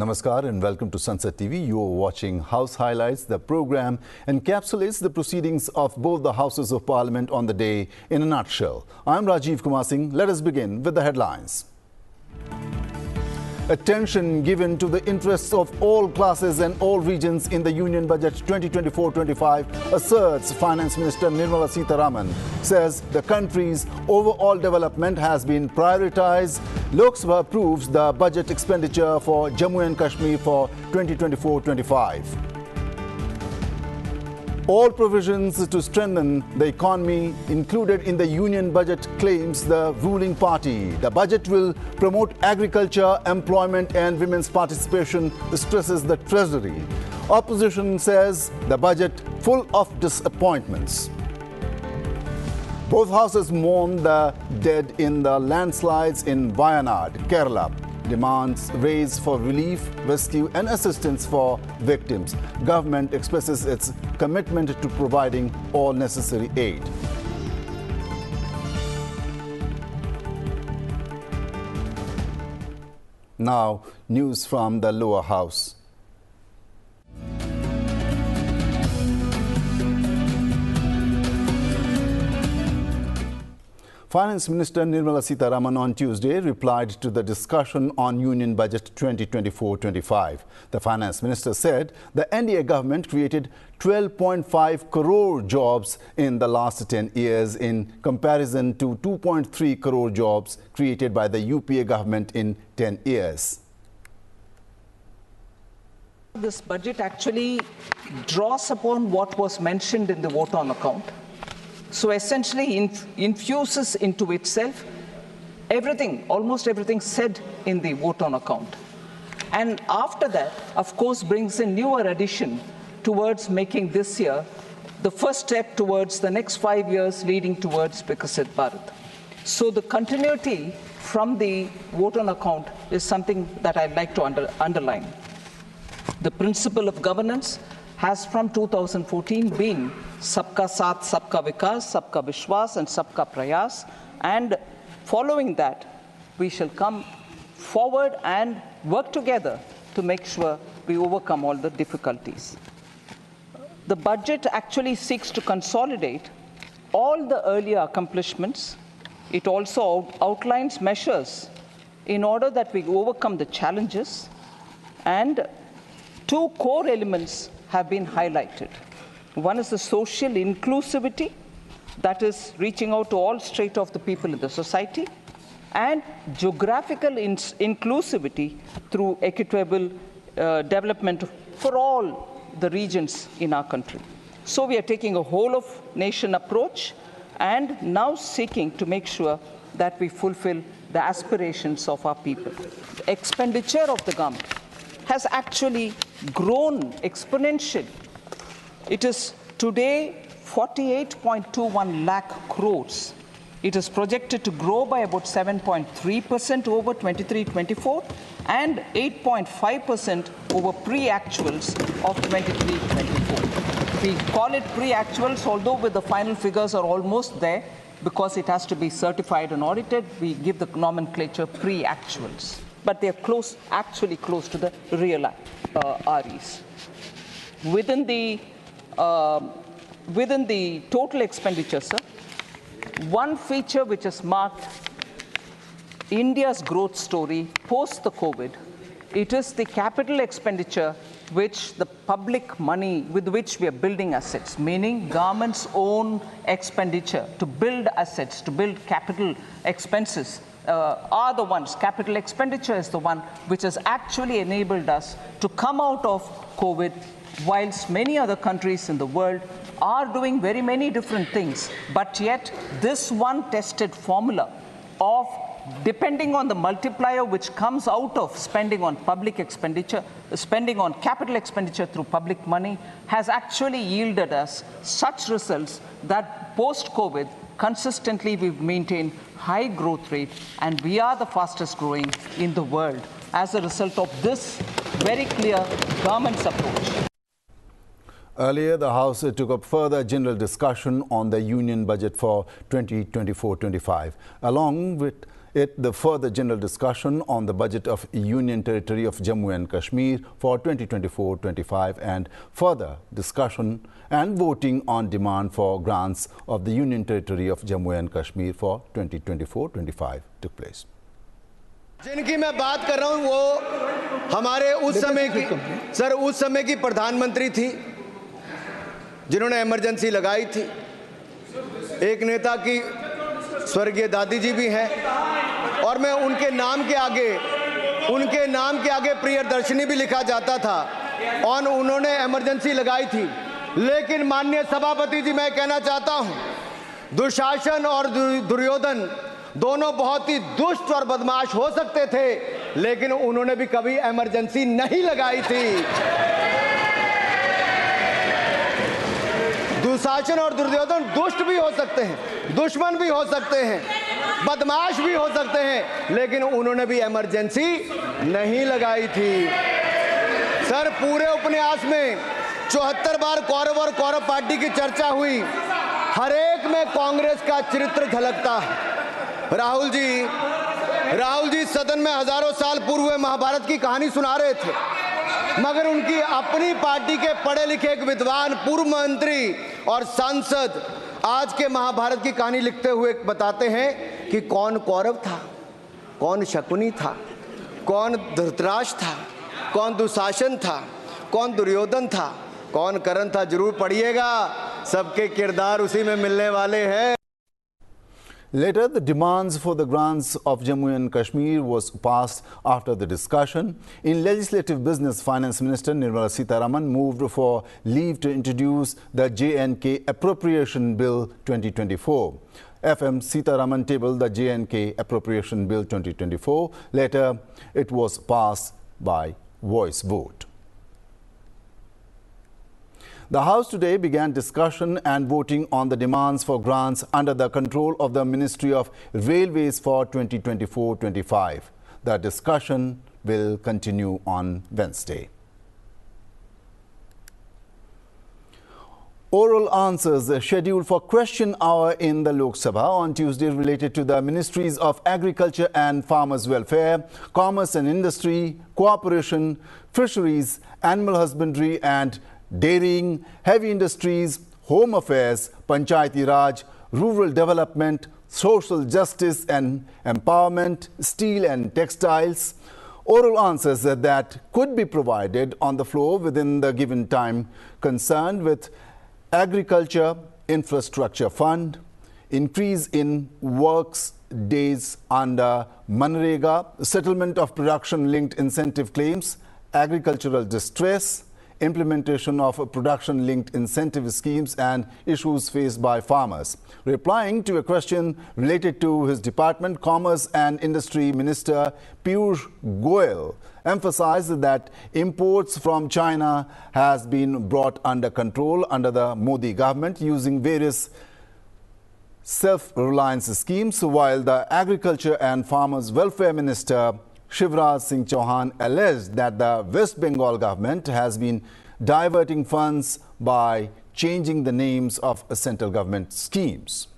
Namaskar and welcome to Sunset TV. You are watching House Highlights. The program encapsulates the proceedings of both the Houses of Parliament on the day in a nutshell. I'm Rajiv Kumar Singh. Let us begin with the headlines. Attention given to the interests of all classes and all regions in the Union Budget 2024-25, asserts Finance Minister Nirmala Sitharaman. Says the country's overall development has been prioritized. Lok Sabha approves the budget expenditure for Jammu and Kashmir for 2024-25. All provisions to strengthen the economy included in the union budget, claims the ruling party. The budget will promote agriculture, employment and women's participation, stresses the Treasury. Opposition says the budget full of disappointments. Both houses mourn the dead in the landslides in Wayanad, Kerala. Demands raised for relief, rescue and assistance for victims. Government expresses its commitment to providing all necessary aid. Now, news from the lower house. Finance Minister Nirmala Sitharaman on Tuesday replied to the discussion on Union Budget 2024-25. The Finance Minister said the NDA government created 12.5 crore jobs in the last 10 years in comparison to 2.3 crore jobs created by the UPA government in 10 years. This budget actually draws upon what was mentioned in the vote on account. So essentially infuses into itself everything, almost everything said in the vote on account. And after that, of course, brings a newer addition towards making this year the first step towards the next 5 years leading towards Viksit Bharat. So the continuity from the vote on account is something that I'd like to underline. The principle of governance has from 2014 been Sabka Saath, Sabka Vikas, Sabka Vishwas and Sabka Prayas, and following that we shall come forward and work together to make sure we overcome all the difficulties. The budget actually seeks to consolidate all the earlier accomplishments. It also outlines measures in order that we overcome the challenges, and two core elements have been highlighted. One is the social inclusivity, that is reaching out to all strata of the people in the society, and geographical inclusivity through equitable development for all the regions in our country. So we are taking a whole of nation approach and now seeking to make sure that we fulfill the aspirations of our people. The expenditure of the government has actually grown exponentially. It is today 48.21 lakh crores. It is projected to grow by about 7.3% over 23-24 and 8.5% over pre-actuals of 23-24. We call it pre-actuals, although with the final figures are almost there because it has to be certified and audited. We give the nomenclature pre-actuals, but they are actually close to the real REs. Within the total expenditure, sir, one feature which has marked India's growth story post the COVID, it is the capital expenditure which the public money with which we are building assets, meaning government's own expenditure to build assets, to build capital expenses, are the ones, capital expenditure is the one which has actually enabled us to come out of COVID, whilst many other countries in the world are doing very many different things. But yet this one tested formula of depending on the multiplier which comes out of spending on public expenditure, spending on capital expenditure through public money, has actually yielded us such results that post-COVID, consistently we've maintained high growth rate, and we are the fastest growing in the world as a result of this very clear government's approach. Earlier, the House took up further general discussion on the Union Budget for 2024-25. Along with the further general discussion on the budget of Union Territory of Jammu and Kashmir for 2024-25 and further discussion and voting on demand for grants of the Union Territory of Jammu and Kashmir for 2024-25 took place. जिनकी मैं बात कर रहा हूं वो हमारे उस समय की प्रधानमंत्री थी जिन्होंने इमरजेंसी लगाई थी। एक नेता की स्वर्गीय दादी जी भी हैं और मैं उनके नाम के आगे प्रियदर्शिनी भी लिखा जाता था और उन्होंने इमरजेंसी लगाई थी। लेकिन माननीय सभापति जी, मैं कहना चाहता हूं, दुशासन और दुर्योधन दोनों बहुत ही दुष्ट और बदमाश हो सकते थे, लेकिन उन्होंने भी कभी इमरजेंसी नहीं लगाई थी। दुशासन और दुर्योधन दुष्ट भी हो सकते हैं, दुश्मन भी हो सकते हैं, बदमाश भी हो सकते हैं, लेकिन उन्होंने भी इमरजेंसी नहीं लगाई थी। सर, पूरे उपन्यास में 74 बार कौरव और कौरव पार्टी की चर्चा हुई, हर एक में कांग्रेस का चरित्र झलकता है। राहुल जी सदन में हजारों साल पूर्व हुए महाभारत की कहानी सुना रहे थे, मगर उनकी अपनी पार्टी के पढ़े लिखे एक विद्वान पूर्व मंत्री और सांसद आज के महाभारत की कहानी लिखते हुए बताते हैं कि कौन कौरव था, कौन शकुनी था, कौन धृतराष्ट्र था, कौन दुशासन था, कौन दुर्योधन था, कौन कर्ण था। जरूर पढ़िएगा, सबके किरदार उसी में मिलने वाले हैं। Later, the demands for the grants of Jammu and Kashmir was passed after the discussion. In legislative business, Finance Minister Nirmala Sitharaman moved for leave to introduce the J&K Appropriation Bill 2024. FM Sitharaman tabled the J&K Appropriation Bill 2024. Later, it was passed by voice vote. The House today began discussion and voting on the demands for grants under the control of the Ministry of Railways for 2024-25. The discussion will continue on Wednesday. Oral answers scheduled for question hour in the Lok Sabha on Tuesday related to the Ministries of Agriculture and Farmers Welfare, Commerce and Industry, Cooperation, Fisheries, Animal Husbandry and Dairying, Heavy Industries, Home Affairs, Panchayati Raj, Rural Development, Social Justice and Empowerment, Steel and Textiles. Oral answers that could be provided on the floor within the given time concerned with Agriculture Infrastructure Fund, increase in works days under Manrega, settlement of production-linked incentive claims, agricultural distress, implementation of production-linked incentive schemes and issues faced by farmers. Replying to a question related to his department, Commerce and Industry Minister Piyush Goyal emphasized that imports from China has been brought under control under the Modi government using various self-reliance schemes, while the Agriculture and Farmers Welfare Minister Shivraj Singh Chauhan alleged that the West Bengal government has been diverting funds by changing the names of central government schemes.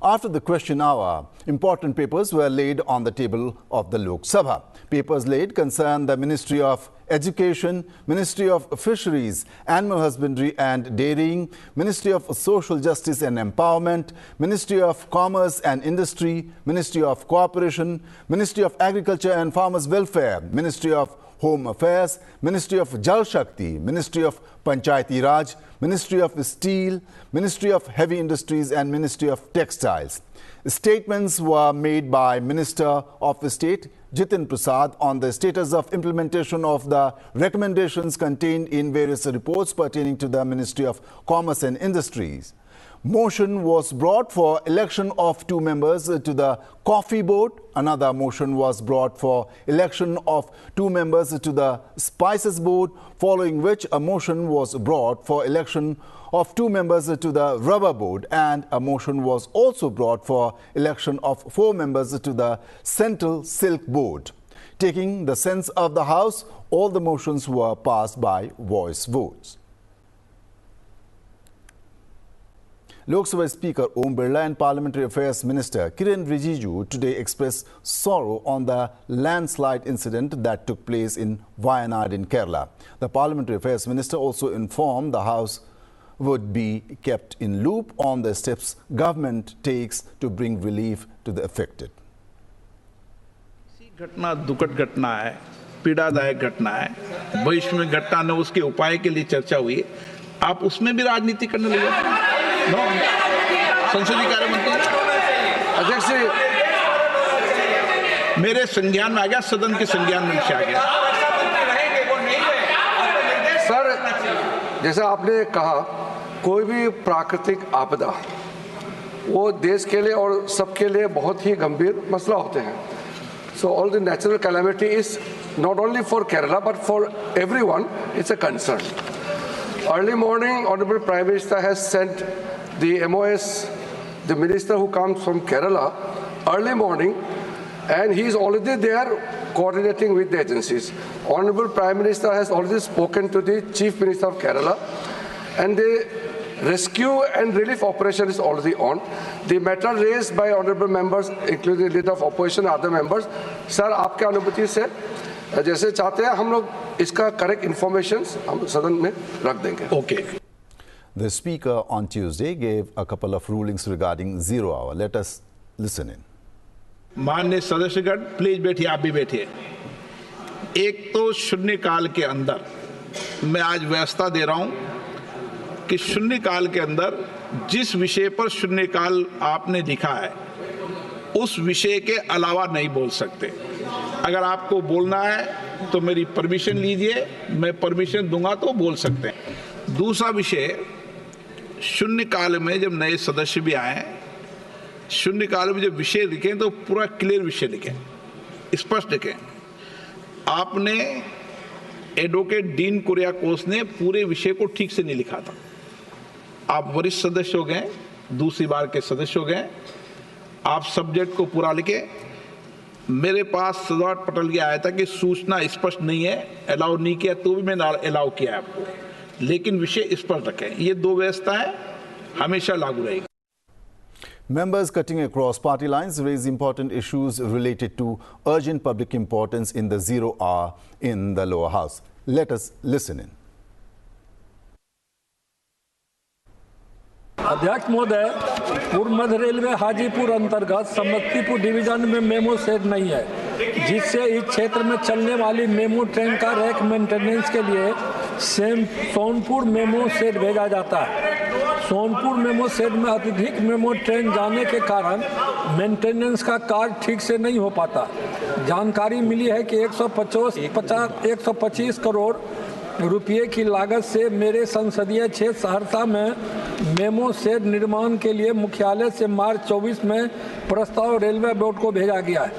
After the question hour, important papers were laid on the table of the Lok Sabha. Papers laid concern the Ministry of Education, Ministry of Fisheries, Animal Husbandry and Dairying, Ministry of Social Justice and Empowerment, Ministry of Commerce and Industry, Ministry of Cooperation, Ministry of Agriculture and Farmers Welfare, Ministry of Home Affairs, Ministry of Jal Shakti, Ministry of Panchayati Raj, Ministry of Steel, Ministry of Heavy Industries and Ministry of Textiles. Statements were made by Minister of State Jitin Prasad on the status of implementation of the recommendations contained in various reports pertaining to the Ministry of Commerce and Industries. Motion was brought for election of 2 members to the Coffee Board. Another motion was brought for election of 2 members to the Spices Board, following which a motion was brought for election of 2 members to the Rubber Board, and a motion was also brought for election of 4 members to the Central Silk Board. Taking the sense of the House, all the motions were passed by voice votes. Lok Sabha Speaker Om Birla and Parliamentary Affairs Minister Kiren Rijiju today expressed sorrow on the landslide incident that took place in Wayanad in Kerala. The Parliamentary Affairs Minister also informed the House would be kept in loop on the steps government takes to bring relief to the affected. घटना दुखद घटना है, पीड़ादायक घटना है। भविष्य में घटना न उसके उपाय के लिए चर्चा हुई, आप उसमें भी राजनीति करने लगे। संसदीय कार्य मंत्री अध्यक्ष जी, मेरे संज्ञान में आ गया, सदन के संज्ञान में आ गया। सर, जैसा आपने कहा, कोई भी प्राकृतिक आपदा वो देश के लिए और सबके लिए बहुत ही गंभीर मसला होते हैं। So all the natural calamity is not only for Kerala but for everyone, it's a concern. Early morning, Honorable Prime Minister has sent the MOS, the minister who comes from Kerala, early morning, and he is already there coordinating with the agencies. Honorable Prime Minister has already spoken to the Chief Minister of Kerala, and the rescue and relief operation is already on. The matter raised by honorable members, including the leader of opposition and other members, sir, आपके अनुमति से जैसे चाहते हैं हम लोग इसका correct information हम सदन में रख देंगे. Okay. The Speaker on Tuesday gave a couple of rulings regarding zero hour. Let us listen in. माननीय सदस्यगण, प्लीज बैठिए, आप भी बैठिए। एक तो शून्यकाल के अंदर मैं आज व्यवस्था दे रहा हूं कि शून्यकाल के अंदर जिस विषय पर शून्यकाल आपने दिखा है उस विषय के अलावा नहीं बोल सकते। अगर आपको बोलना है तो मेरी परमिशन लीजिए, मैं परमिशन दूंगा तो बोल सकते हैं। दूसरा विषय, शून्यकाल में जब नए सदस्य भी आए, शून्यकाल में जब विषय लिखें तो पूरा क्लियर विषय लिखें, स्पष्ट लिखें। आपने एडवोकेट डीन कुरियाकोस ने पूरे विषय को ठीक से नहीं लिखा था। आप वरिष्ठ सदस्य हो गए, दूसरी बार के सदस्य हो गए, आप सब्जेक्ट को पूरा लिखे। मेरे पास सजावट पटल के आया था कि सूचना स्पष्ट नहीं है, अलाउ नहीं किया, तो भी मैंने अलाउ किया आपको, लेकिन विषय स्पष्ट रखें। ये दो व्यवस्थाएं हमेशा लागू रहेगी। Members cutting across party lines raise important issues related to urgent public importance in the zero hour in the lower house. Let us listen in. अध्यक्ष महोदय, पूर्व मध्य रेलवे हाजीपुर अंतर्गत समस्तीपुर डिवीजन में मेमो शेड नहीं है, जिससे इस क्षेत्र में चलने वाली मेमो ट्रेन का रैक मेंटेनेंस के लिए सोनपुर मेमो शेड भेजा जाता है। सोनपुर मेमो शेड में अत्यधिक मेमो ट्रेन जाने के कारण मेंटेनेंस का कार्य ठीक से नहीं हो पाता। जानकारी मिली है कि 125 करोड़ रुपये की लागत से मेरे संसदीय क्षेत्र सहरसा में मेमो शेड निर्माण के लिए मुख्यालय से मार्च 24 में प्रस्ताव रेलवे बोर्ड को भेजा गया है।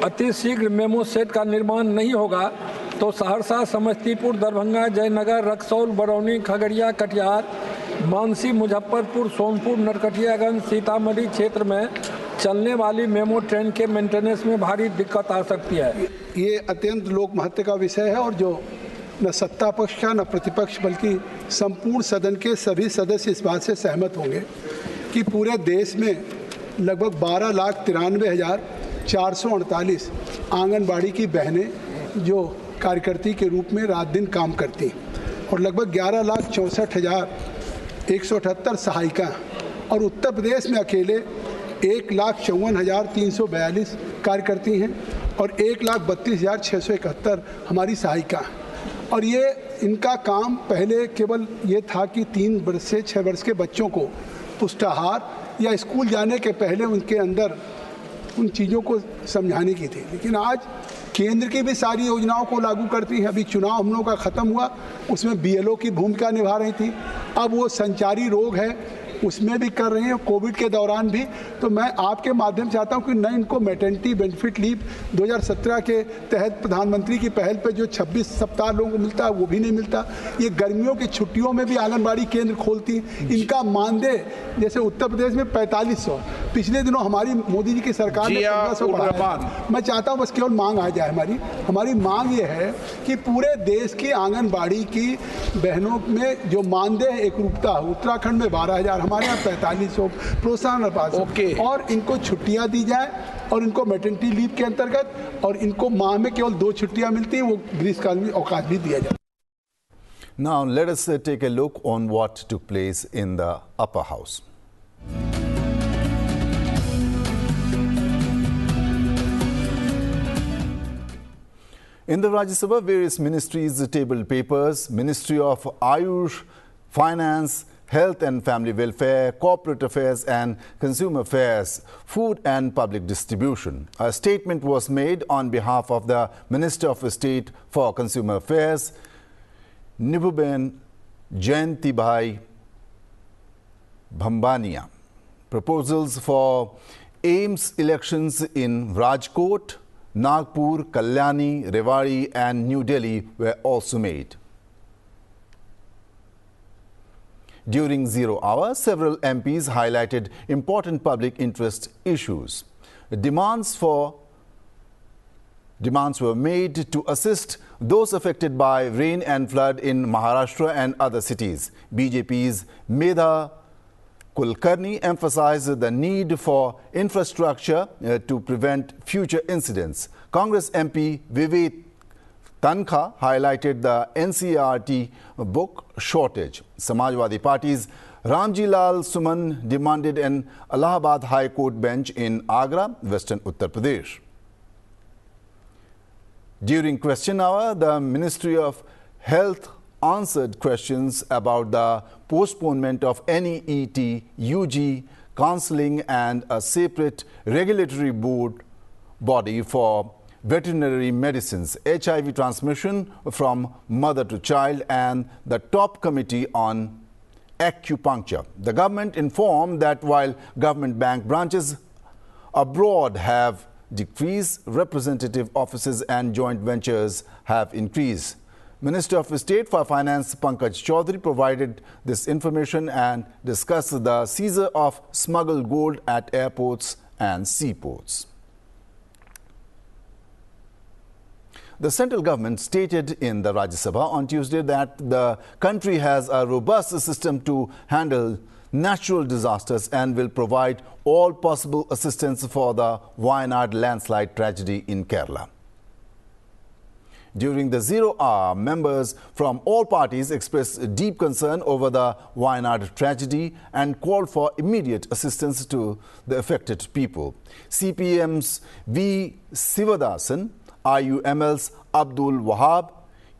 अति शीघ्र मेमो शेड का निर्माण नहीं होगा तो सहरसा, समस्तीपुर, दरभंगा, जयनगर, रक्सौल, बरौनी, खगड़िया, कटिहार, मानसी, मुजफ्फरपुर, सोनपुर, नरकटियागंज, सीतामढ़ी क्षेत्र में चलने वाली मेमो ट्रेन के मेंटेनेंस में भारी दिक्कत आ सकती है। ये अत्यंत लोक महत्व का विषय है और जो न सत्ता पक्ष का न प्रतिपक्ष बल्कि संपूर्ण सदन के सभी सदस्य इस बात से सहमत होंगे कि पूरे देश में लगभग 12,93,448 आंगनबाड़ी की बहनें जो कार्यकर्ती के रूप में रात दिन काम करती और लगभग 11,64,178 सहायिका, और उत्तर प्रदेश में अकेले 1,54,342 कार्यकर्ती हैं और 1,32,671 हमारी सहायिका। और ये इनका काम पहले केवल ये था कि 3 वर्ष से 6 वर्ष के बच्चों को पुष्टाहार या स्कूल जाने के पहले उनके अंदर उन चीज़ों को समझाने की थी, लेकिन आज केंद्र की भी सारी योजनाओं को लागू करती हैं। अभी चुनाव हम लोगों का ख़त्म हुआ, उसमें BLO की भूमिका निभा रही थी। अब वो संचारी रोग है उसमें भी कर रहे हैं, कोविड के दौरान भी। तो मैं आपके माध्यम से चाहता हूं कि न इनको मैटरनिटी बेनिफिट लीव 2017 के तहत प्रधानमंत्री की पहल पे जो 26 सप्ताह लोगों को मिलता है वो भी नहीं मिलता। ये गर्मियों की छुट्टियों में भी आंगनबाड़ी केंद्र खोलती, इनका मानदेय जैसे उत्तर प्रदेश में 4500, पिछले दिनों हमारी मोदी जी की सरकार ने 1500 बढ़ाया। मैं चाहता हूँ बस केवल मांग आ जाए। हमारी मांग ये है कि पूरे देश की आंगनबाड़ी की बहनों में जो मानदेय एकरूपता हो, उत्तराखंड में 12,000, हमारे यहाँ 4500 प्रोत्साहन और इनको छुट्टियाँ दी जाए और इनको मैटरनिटी लीव के अंतर्गत, और इनको माह में केवल 2 छुट्टियाँ मिलती हैं, वो ग्रीष्मकाल में अवकाश भी दिया जाए। Now let us take a look on what took place in the upper house. In the Rajya Sabha, various ministries tabled papers. Ministry of Ayush, Finance, Health and Family Welfare, Corporate Affairs and Consumer Affairs, Food and Public Distribution. A statement was made on behalf of the Minister of State for Consumer Affairs, Nibuben Jayantibhai Bhambania. Proposals for AIMS elections in Rajkot, Nagpur, Kalyani, Rewari and New Delhi were also made. During Zero Hour, several MPs highlighted important public interest issues. Demands were made to assist those affected by rain and flood in Maharashtra and other cities. BJP's Medha Kulkarni emphasized the need for infrastructure to prevent future incidents. Congress MP Vivek Tankha highlighted the NCERT book shortage. Samajwadi Party's Ramji Lal Suman demanded an Allahabad High Court bench in Agra, Western Uttar Pradesh. During question hour, the Ministry of Health answered questions about the postponement of NEET, UG, counselling and a separate regulatory body for veterinary medicines, HIV transmission from mother to child and the top committee on acupuncture. The government informed that while government bank branches abroad have decreased, representative offices and joint ventures have increased. Minister of State for Finance Pankaj Chaudhary provided this information and discussed the seizure of smuggled gold at airports and seaports. The central government stated in the Rajya Sabha on Tuesday that the country has a robust system to handle natural disasters and will provide all possible assistance for the Wayanad landslide tragedy in Kerala. During the Zero Hour, members from all parties expressed deep concern over the Wayanad tragedy and called for immediate assistance to the affected people. CPM's V. Sivadasan, IUML's Abdul Wahab,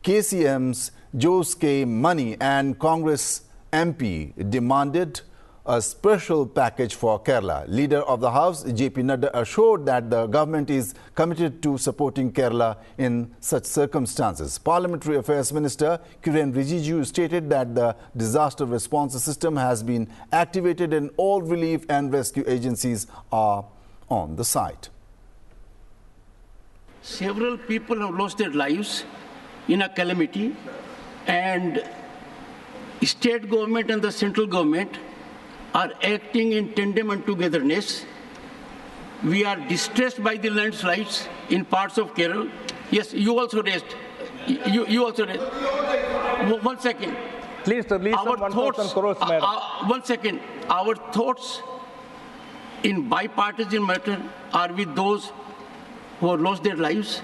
KCM's Jose K. Mani and Congress MP demanded a special package for Kerala. Leader of the House, JP Nadda, assured that the government is committed to supporting Kerala in such circumstances. Parliamentary Affairs Minister Kiren Rijiju stated that the disaster response system has been activated and all relief and rescue agencies are on the site. Several people have lost their lives in a calamity, and state government and the central government are acting in tandem and togetherness. We are distressed by the landslides in parts of Kerala. Yes, you also raised. You also raised. 1 second. Please release our 1,000 crores, madam. 1 second. Our thoughts in bipartisan matter are with those who have lost their lives,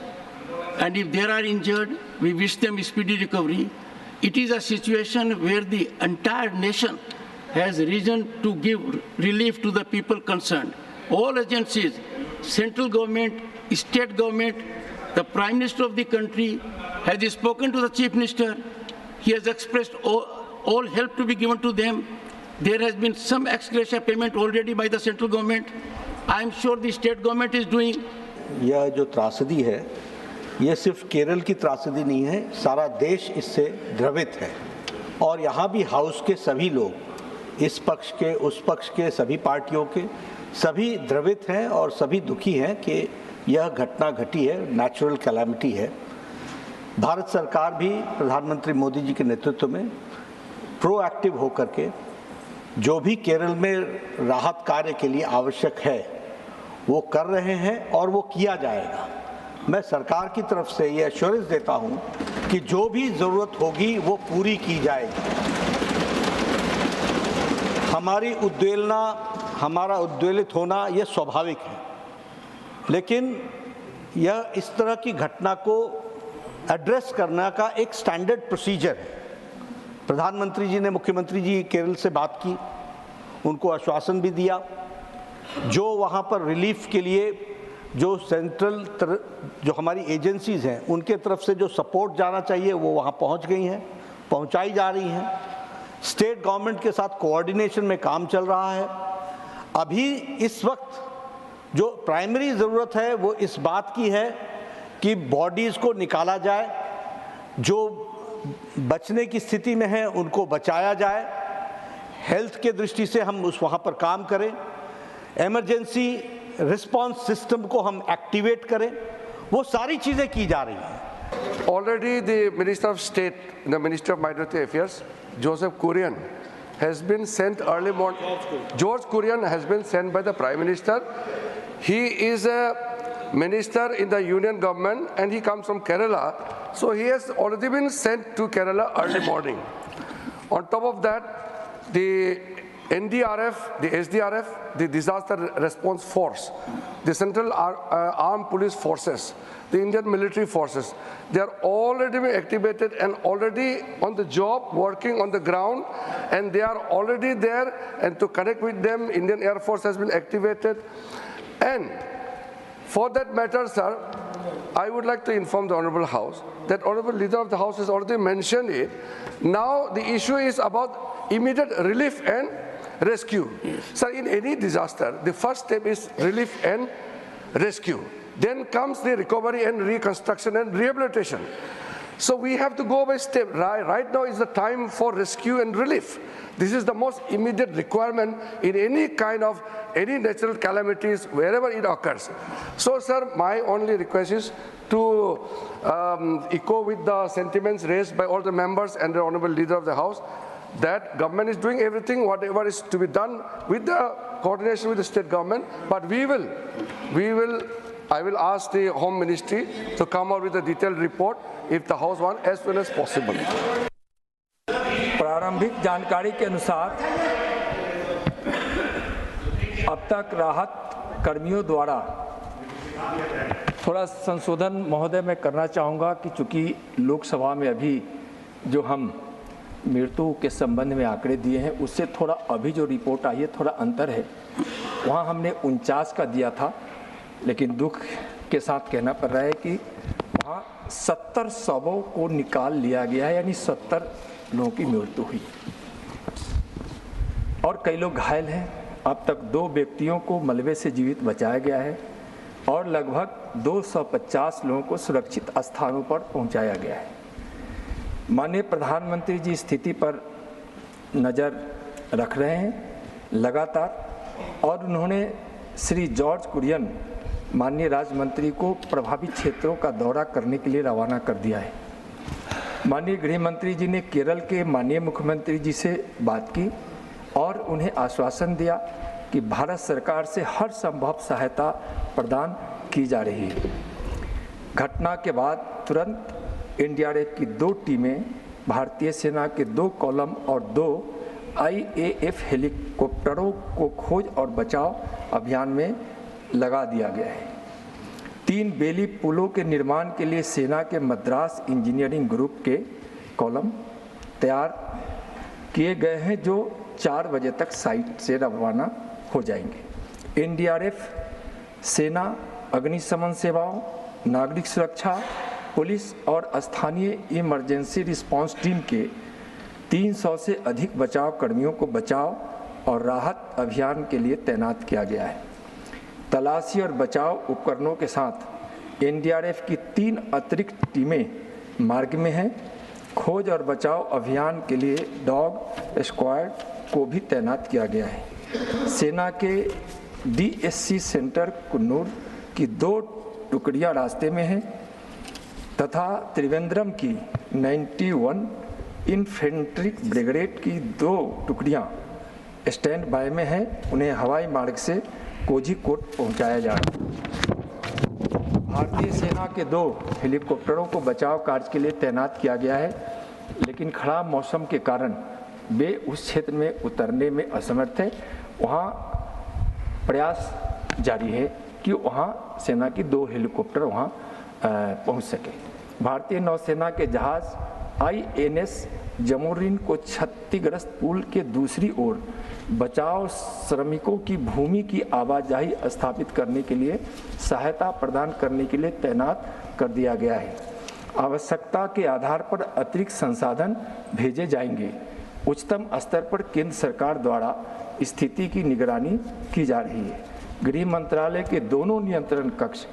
and if they are injured, we wish them speedy recovery. It is a situation where the entire nation has risen to give relief to the people concerned. All agencies, central government, state government, the Prime Minister of the country has spoken to the Chief Minister. He has expressed all help to be given to them. There has been some ex gratia payment already by the central government. I am sure the state government is doing. यह जो त्रासदी है, यह सिर्फ केरल की त्रासदी नहीं है, सारा देश इससे द्रवित है। और यहाँ भी हाउस के सभी लोग, इस पक्ष के उस पक्ष के सभी पार्टियों के सभी द्रवित हैं और सभी दुखी हैं कि यह घटना घटी है, नेचुरल कैलामिटी है। भारत सरकार भी प्रधानमंत्री मोदी जी के नेतृत्व में प्रोएक्टिव होकर के जो भी केरल में राहत कार्य के लिए आवश्यक है वो कर रहे हैं और वो किया जाएगा। मैं सरकार की तरफ से ये एश्योरेंस देता हूं कि जो भी ज़रूरत होगी वो पूरी की जाएगी। हमारा उद्वेलित होना ये स्वाभाविक है, लेकिन यह इस तरह की घटना को एड्रेस करने का एक स्टैंडर्ड प्रोसीजर है। प्रधानमंत्री जी ने मुख्यमंत्री जी केरल से बात की, उनको आश्वासन भी दिया। जो वहाँ पर रिलीफ के लिए जो जो हमारी एजेंसीज़ हैं उनके तरफ से जो सपोर्ट जाना चाहिए वो वहाँ पहुँच गई हैं, पहुँचाई जा रही हैं। स्टेट गवर्नमेंट के साथ कोऑर्डिनेशन में काम चल रहा है। अभी इस वक्त जो प्राइमरी ज़रूरत है वो इस बात की है कि बॉडीज़ को निकाला जाए, जो बचने की स्थिति में हैं उनको बचाया जाए, हेल्थ के दृष्टि से हम वहाँ पर काम करें, इमरजेंसी रिस्पांस सिस्टम को हम एक्टिवेट करें, वो सारी चीज़ें की जा रही हैं। Already the Minister of State, the Minister of Minority Affairs, Joseph Kurian, has been sent early morning. George Kurian has been sent by the Prime Minister. He is a minister in the union government and he comes from Kerala. So he has already been sent to Kerala early morning. On top of that, the NDRF, the SDRF, the Disaster Response Force, the Central Armed Police Forces, the Indian military forces, they are already been activated and already on the job, working on the ground, and they are already there, and to connect with them, Indian Air Force has been activated. And for that matter, sir, I would like to inform the Honorable House that Honorable Leader of the House has already mentioned it. Now the issue is about immediate relief and rescue. Sir, in any disaster, the first step is relief and rescue. Then comes the recovery and reconstruction and rehabilitation. So we have to go by step. Right now is the time for rescue and relief. This is the most immediate requirement in any kind of any natural calamities, wherever it occurs. So, sir, my only request is to echo with the sentiments raised by all the members and the Honorable Leader of the House, that government is doing everything, whatever is to be done with the coordination with the state government, but I will ask the Home Ministry to come out with a detailed report if the House wants as soon as possible. प्रारंभिक जानकारी के अनुसार अब तक राहत कर्मियों द्वारा थोड़ा संशोधन महोदय मैं करना चाहूँगा कि चूँकि लोकसभा में अभी जो हम मृत्यु के संबंध में आंकड़े दिए हैं उससे थोड़ा अभी जो रिपोर्ट आई है थोड़ा अंतर है। वहाँ हमने 49 का दिया था, लेकिन दुख के साथ कहना पड़ रहा है कि वहाँ 70 शवों को निकाल लिया गया है, यानी 70 लोगों की मृत्यु हुई और कई लोग घायल हैं। अब तक 2 व्यक्तियों को मलबे से जीवित बचाया गया है और लगभग 250 लोगों को सुरक्षित स्थानों पर पहुंचाया गया है। माननीय प्रधानमंत्री जी स्थिति पर नज़र रख रहे हैं लगातार और उन्होंने श्री जॉर्ज कुरियन माननीय राज्य मंत्री को प्रभावित क्षेत्रों का दौरा करने के लिए रवाना कर दिया है। माननीय गृह मंत्री जी ने केरल के माननीय मुख्यमंत्री जी से बात की और उन्हें आश्वासन दिया कि भारत सरकार से हर संभव सहायता प्रदान की जा रही है। घटना के बाद तुरंत एनडीआरएफ की 2 टीमें, भारतीय सेना के 2 कॉलम और 2 IAF हेलीकॉप्टरों को खोज और बचाव अभियान में लगा दिया गया है। 3 बेली पुलों के निर्माण के लिए सेना के मद्रास इंजीनियरिंग ग्रुप के कॉलम तैयार किए गए हैं जो 4 बजे तक साइट से रवाना हो जाएंगे। एनडीआरएफ, सेना, अग्निशमन सेवाओं, नागरिक सुरक्षा, पुलिस और स्थानीय इमरजेंसी रिस्पांस टीम के 300 से अधिक बचाव कर्मियों को बचाव और राहत अभियान के लिए तैनात किया गया है। तलाशी और बचाव उपकरणों के साथ एनडीआरएफ की 3 अतिरिक्त टीमें मार्ग में हैं। खोज और बचाव अभियान के लिए डॉग स्क्वाड को भी तैनात किया गया है। सेना के DSC सेंटर कुन्नूर की 2 टुकड़ियां रास्ते में हैं तथा त्रिवेंद्रम की 91 इन्फेंट्री ब्रिगेड की 2 टुकड़ियां स्टैंड बाय में हैं, उन्हें हवाई मार्ग से कोझिकोड पहुंचाया जा रहा है। भारतीय सेना के 2 हेलीकॉप्टरों को बचाव कार्य के लिए तैनात किया गया है, लेकिन खराब मौसम के कारण वे उस क्षेत्र में उतरने में असमर्थ हैं। वहाँ प्रयास जारी है कि वहाँ सेना की 2 हेलीकॉप्टर वहाँ पहुँच सके। भारतीय नौसेना के जहाज़ INS जमोरिन को क्षतिग्रस्त पुल के दूसरी ओर बचाव श्रमिकों की भूमि की आवाजाही स्थापित करने के लिए सहायता प्रदान करने के लिए तैनात कर दिया गया है। आवश्यकता के आधार पर अतिरिक्त संसाधन भेजे जाएंगे। उच्चतम स्तर पर केंद्र सरकार द्वारा स्थिति की निगरानी की जा रही है। गृह मंत्रालय के दोनों नियंत्रण कक्ष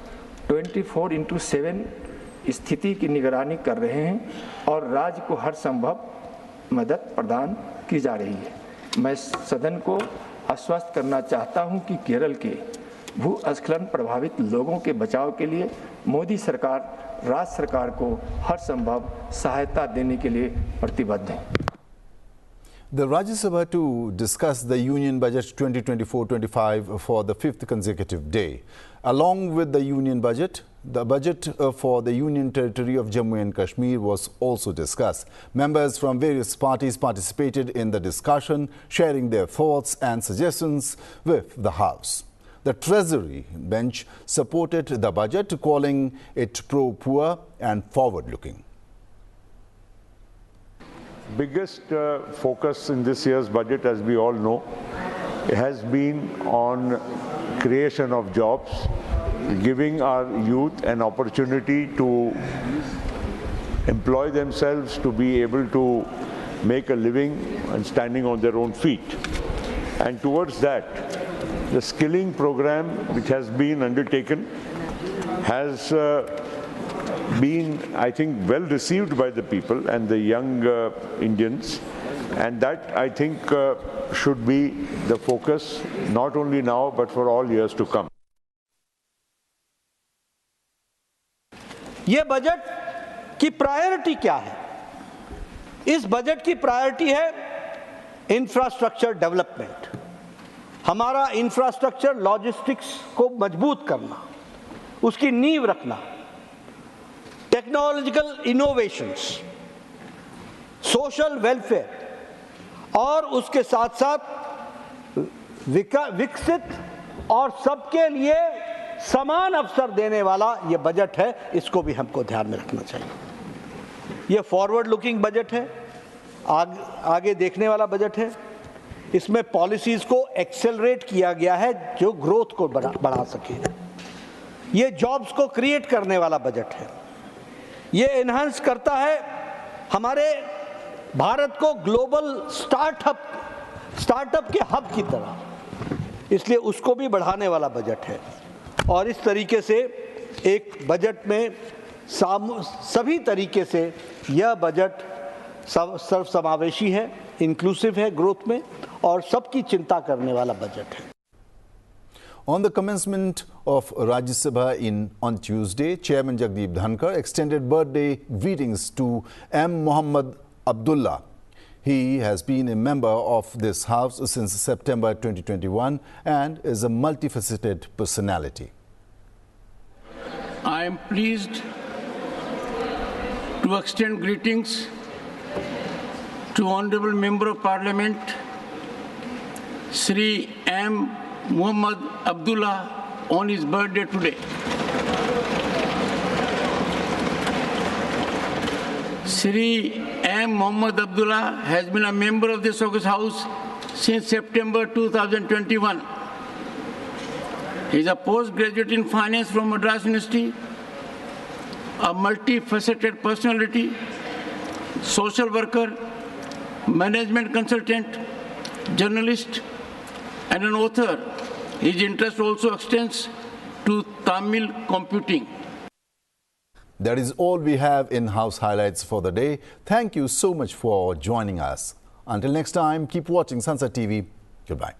24/7 स्थिति की निगरानी कर रहे हैं और राज्य को हर संभव मदद प्रदान की जा रही है। मैं सदन को आश्वस्त करना चाहता हूं कि केरल के भूस्खलन प्रभावित लोगों के बचाव के लिए मोदी सरकार राज्य सरकार को हर संभव सहायता देने के लिए प्रतिबद्ध है। The Rajya Sabha to discuss the Union Budget 2024-25 for the 5th consecutive day. Along with the Union Budget, the budget for the Union Territory of Jammu and Kashmir was also discussed. Members from various parties participated in the discussion, sharing their thoughts and suggestions with the House. The Treasury bench supported the budget, calling it pro-poor and forward-looking. Biggest focus in this year's budget, as we all know, has been on creation of jobs, giving our youth an opportunity to employ themselves, to be able to make a living and standing on their own feet. And towards that, the skilling program which has been undertaken has been, I think, well received by the people and the young Indians, and that, I think, should be the focus not only now but for all years to come. ये budget की priority क्या है? इस budget की priority है infrastructure development. हमारा infrastructure logistics को मजबूत करना, उसकी नींव रखना, टेक्नोलॉजिकल इनोवेशंस, सोशल वेलफेयर और उसके साथ साथ विकसित और सबके लिए समान अवसर देने वाला ये बजट है। इसको भी हमको ध्यान में रखना चाहिए। ये फॉरवर्ड लुकिंग बजट है, आगे देखने वाला बजट है। इसमें पॉलिसीज को एक्सेलरेट किया गया है जो ग्रोथ को बढ़ा सके। ये जॉब्स को क्रिएट करने वाला बजट है। ये एनहांस करता है हमारे भारत को ग्लोबल स्टार्टअप के हब की तरह, इसलिए उसको भी बढ़ाने वाला बजट है। और इस तरीके से एक बजट में सभी तरीके से यह बजट सर्वसमावेशी है, इंक्लूसिव है ग्रोथ में, और सबकी चिंता करने वाला बजट है। On the commencement of Rajya Sabha on Tuesday, Chairman Jagdeep Dhankar extended birthday greetings to M. Mohammad Abdullah. He has been a member of this House since September 2021 and is a multifaceted personality. I am pleased to extend greetings to Honorable Member of Parliament, Shri M. Mohammad Abdullah, on his birthday today. Shri M. Mohammad Abdullah has been a member of this August House since September 2021. He is a postgraduate in finance from Madras University, a multifaceted personality, social worker, management consultant, journalist, and an author. His interest also extends to Tamil computing. That is all we have in House Highlights for the day. Thank you so much for joining us. Until next time, keep watching Sansad TV. Goodbye.